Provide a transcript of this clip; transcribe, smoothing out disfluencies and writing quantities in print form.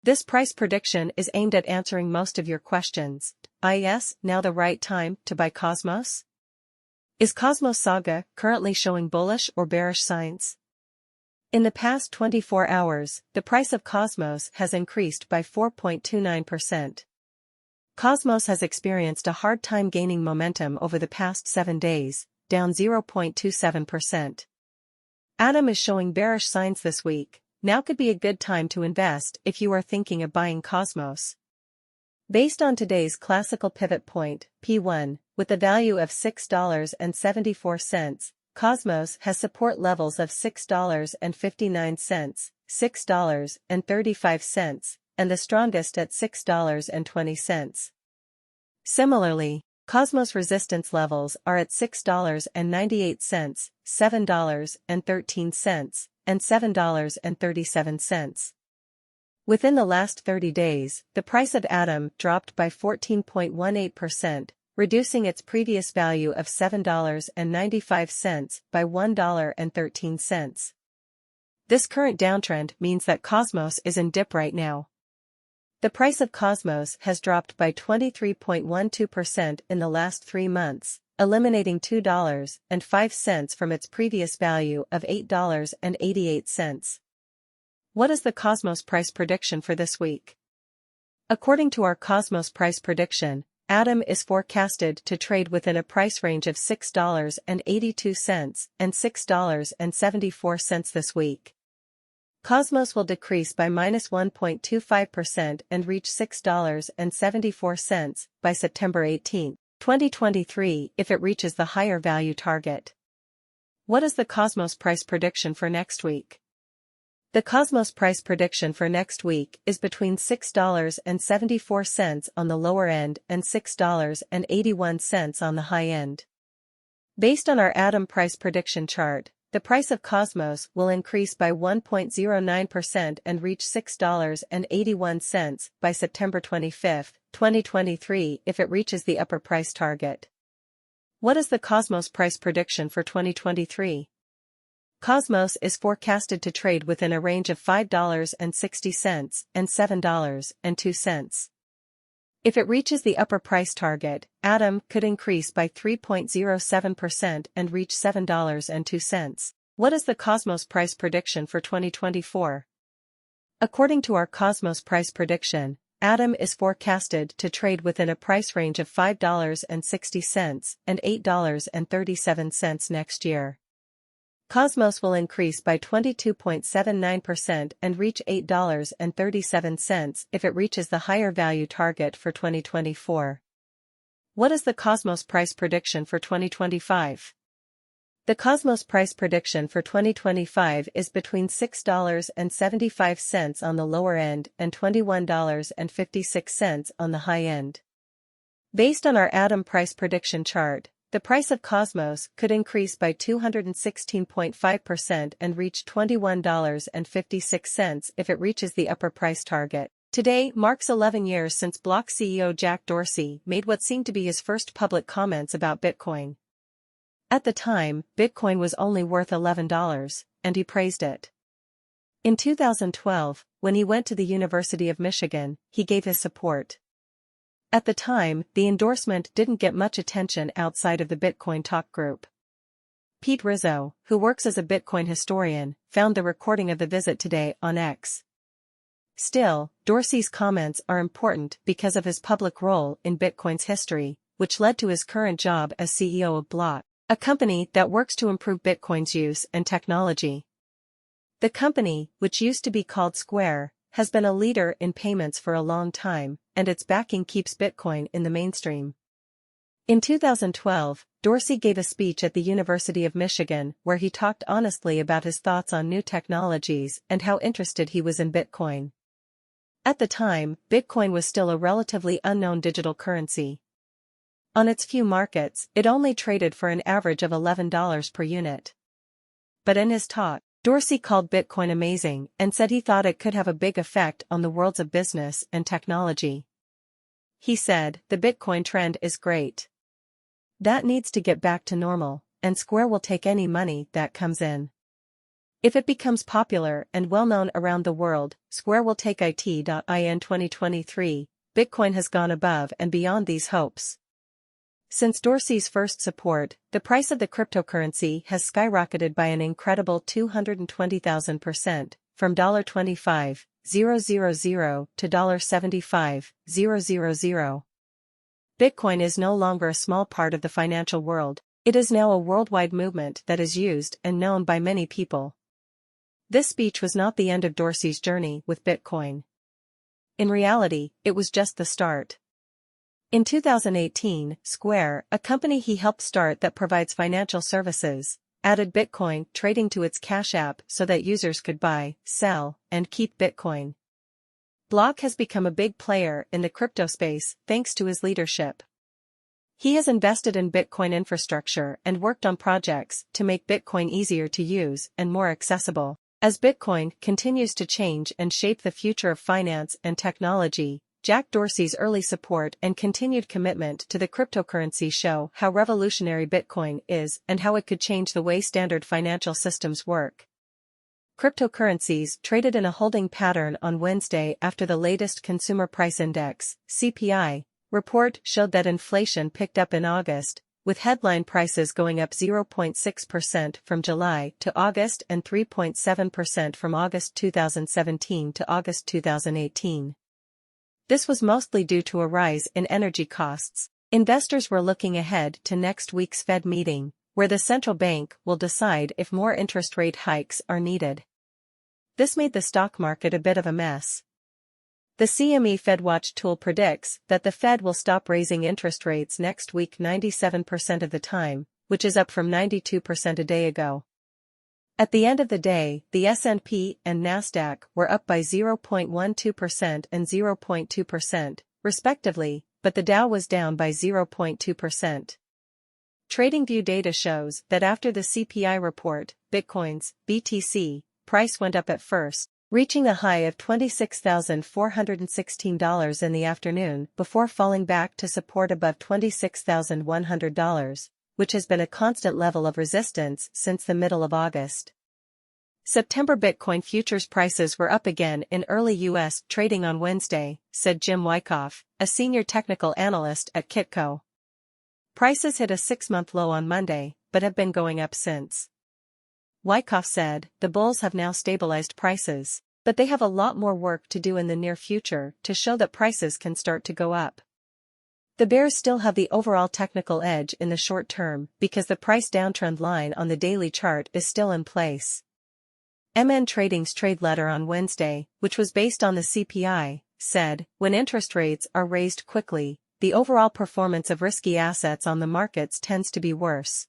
This price prediction is aimed at answering most of your questions. Is now the right time to buy Cosmos? Is Cosmos Saga currently showing bullish or bearish signs? In the past 24 hours, the price of Cosmos has increased by 4.29%. Cosmos has experienced a hard time gaining momentum over the past 7 days, down 0.27%. Atom is showing bearish signs this week. Now could be a good time to invest if you are thinking of buying Cosmos. Based on today's classical pivot point, P1, with a value of $6.74, Cosmos has support levels of $6.59, $6.35, and the strongest at $6.20. Similarly, Cosmos resistance levels are at $6.98, $7.13, and $7.37. Within the last 30 days, the price of Atom dropped by 14.18%, reducing its previous value of $7.95 by $1.13. This current downtrend means that Cosmos is in dip right now. The price of Cosmos has dropped by 23.12% in the last 3 months, eliminating $2.05 from its previous value of $8.88. What is the Cosmos price prediction for this week? According to our Cosmos price prediction, Atom is forecasted to trade within a price range of $6.82 and $6.74 this week. Cosmos will decrease by -1.25% and reach $6.74 by September 18, 2023 if it reaches the higher value target. What is the Cosmos price prediction for next week? The Cosmos price prediction for next week is between $6.74 on the lower end and $6.81 on the high end. Based on our Atom price prediction chart, the price of Cosmos will increase by 1.09% and reach $6.81 by September 25, 2023 if it reaches the upper price target. What is the Cosmos price prediction for 2023? Cosmos is forecasted to trade within a range of $5.60 and $7.02. If it reaches the upper price target, Atom could increase by 3.07% and reach $7.02. What is the Cosmos price prediction for 2024? According to our Cosmos price prediction, Atom is forecasted to trade within a price range of $5.60 and $8.37 next year. Cosmos will increase by 22.79% and reach $8.37 if it reaches the higher value target for 2024. What is the Cosmos price prediction for 2025? The Cosmos price prediction for 2025 is between $6.75 on the lower end and $21.56 on the high end. Based on our Atom price prediction chart, the price of Cosmos could increase by 216.5% and reach $21.56 if it reaches the upper price target. Today marks 11 years since Block CEO Jack Dorsey made what seemed to be his first public comments about Bitcoin. At the time, Bitcoin was only worth $11, and he praised it. In 2012, when he went to the University of Michigan, he gave his support. At the time, the endorsement didn't get much attention outside of the Bitcoin talk group. Pete Rizzo, who works as a Bitcoin historian, found the recording of the visit today on X. Still, Dorsey's comments are important because of his public role in Bitcoin's history, which led to his current job as CEO of Block, a company that works to improve Bitcoin's use and technology. The company, which used to be called Square, has been a leader in payments for a long time, and its backing keeps Bitcoin in the mainstream. In 2012, Dorsey gave a speech at the University of Michigan where he talked honestly about his thoughts on new technologies and how interested he was in Bitcoin. At the time, Bitcoin was still a relatively unknown digital currency. On its few markets, it only traded for an average of $11 per unit. But in his talk, Dorsey called Bitcoin amazing and said he thought it could have a big effect on the worlds of business and technology. He said, "The Bitcoin trend is great. That needs to get back to normal, and Square will take any money that comes in." If it becomes popular and well-known around the world, Square will take it.in 2023, Bitcoin has gone above and beyond these hopes. Since Dorsey's first support, the price of the cryptocurrency has skyrocketed by an incredible 220,000%, from $25,000 to $75,000. Bitcoin is no longer a small part of the financial world, it is now a worldwide movement that is used and known by many people. This speech was not the end of Dorsey's journey with Bitcoin. In reality, it was just the start. In 2018, Square, a company he helped start that provides financial services, added Bitcoin trading to its Cash App so that users could buy, sell, and keep Bitcoin. Block has become a big player in the crypto space thanks to his leadership. He has invested in Bitcoin infrastructure and worked on projects to make Bitcoin easier to use and more accessible. As Bitcoin continues to change and shape the future of finance and technology, Jack Dorsey's early support and continued commitment to the cryptocurrency show how revolutionary Bitcoin is and how it could change the way standard financial systems work. Cryptocurrencies traded in a holding pattern on Wednesday after the latest Consumer Price Index (CPI) report showed that inflation picked up in August, with headline prices going up 0.6% from July to August and 3.7% from August 2017 to August 2018. This was mostly due to a rise in energy costs. Investors were looking ahead to next week's Fed meeting, where the central bank will decide if more interest rate hikes are needed. This made the stock market a bit of a mess. The CME FedWatch tool predicts that the Fed will stop raising interest rates next week 97% of the time, which is up from 92% a day ago. At the end of the day, the S&P and Nasdaq were up by 0.12% and 0.2%, respectively, but the Dow was down by 0.2%. TradingView data shows that after the CPI report, Bitcoin's BTC price went up at first, reaching a high of $26,416 in the afternoon before falling back to support above $26,100, which has been a constant level of resistance since the middle of August. September Bitcoin futures prices were up again in early U.S. trading on Wednesday, said Jim Wyckoff, a senior technical analyst at Kitco. Prices hit a 6-month low on Monday, but have been going up since. Wyckoff said, the bulls have now stabilized prices, but they have a lot more work to do in the near future to show that prices can start to go up. The bears still have the overall technical edge in the short term because the price downtrend line on the daily chart is still in place. MN Trading's trade letter on Wednesday, which was based on the CPI, said, when interest rates are raised quickly, the overall performance of risky assets on the markets tends to be worse.